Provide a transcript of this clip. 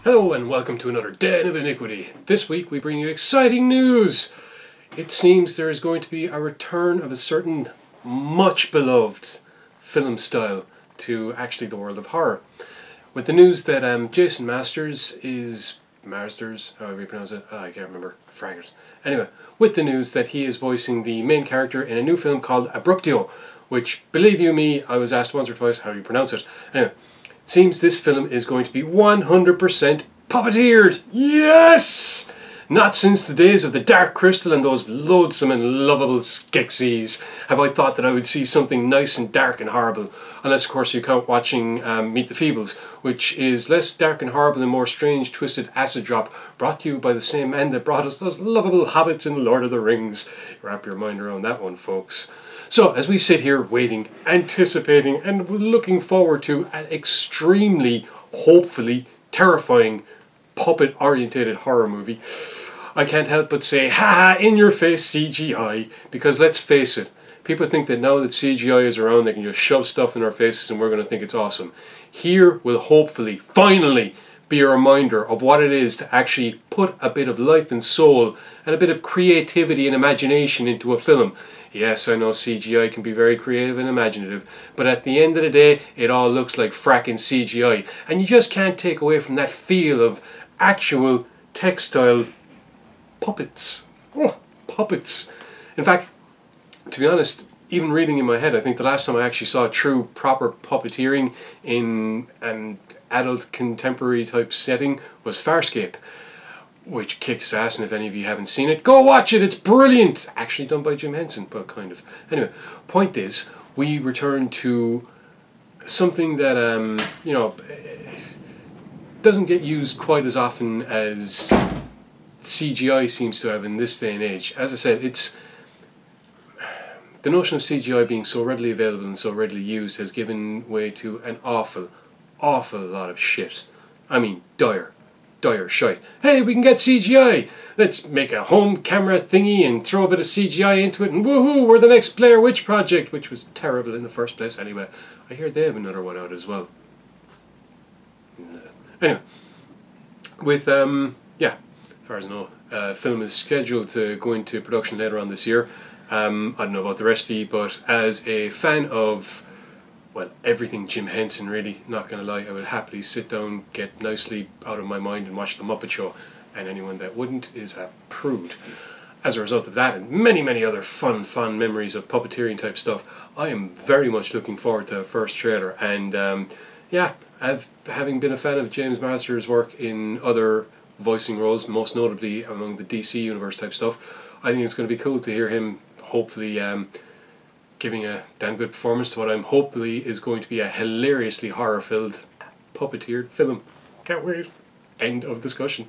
Hello and welcome to another Den of Iniquity. This week we bring you exciting news. It seems there is going to be a return of a certain much beloved film style to actually the world of horror. With the news that James Marsters, however you pronounce it, I can't remember, frag it. Anyway, with the news that he is voicing the main character in a new film called Abruptio, which, believe you me, I was asked once or twice how you pronounce it. Anyway, seems this film is going to be 100% puppeteered. Yes! Not since the days of the Dark Crystal and those loathsome and lovable Skeksis have I thought that I would see something nice and dark and horrible. Unless, of course, you count watching Meet the Feebles, which is less dark and horrible and more strange, twisted acid drop, brought to you by the same man that brought us those lovable hobbits in Lord of the Rings. Wrap your mind around that one, folks. So, as we sit here waiting, anticipating, and looking forward to an extremely, hopefully, terrifying, puppet-orientated horror movie, I can't help but say, haha, in your face CGI, because let's face it, people think that now that CGI is around, they can just shove stuff in our faces and we're going to think it's awesome. Here will hopefully, finally, be a reminder of what it is to actually put a bit of life and soul and a bit of creativity and imagination into a film. Yes, I know CGI can be very creative and imaginative, but at the end of the day, it all looks like fracking CGI, and you just can't take away from that feel of actual textile puppets. Oh, puppets. In fact, to be honest, even reading in my head, I think the last time I actually saw true proper puppeteering in an adult contemporary type setting was Farscape, which kicks ass, and if any of you haven't seen it, go watch it, it's brilliant! Actually done by Jim Henson, but kind of. Anyway, point is, we return to something that, you know, doesn't get used quite as often as CGI seems to have in this day and age. As I said, it's the notion of CGI being so readily available and so readily used has given way to an awful lot of shit. I mean, dire shite. Hey, we can get CGI! Let's make a home camera thingy and throw a bit of CGI into it and woohoo, we're the next Blair Witch Project, which was terrible in the first place anyway. I hear they have another one out as well. Anyway, with, yeah, as far as I know, film is scheduled to go into production later on this year. I don't know about the rest of you, but as a fan of, well, everything Jim Henson, really, not gonna lie, I would happily sit down, get nicely out of my mind and watch The Muppet Show, and anyone that wouldn't is a prude. As a result of that and many other fun memories of puppeteering type stuff, I am very much looking forward to the first trailer, and yeah, having been a fan of James Marsters' work in other voicing roles, most notably among the DC Universe type stuff, I think it's going to be cool to hear him hopefully giving a damn good performance to what I'm hopefully is going to be a hilariously horror-filled, puppeteered film. Can't wait. End of discussion.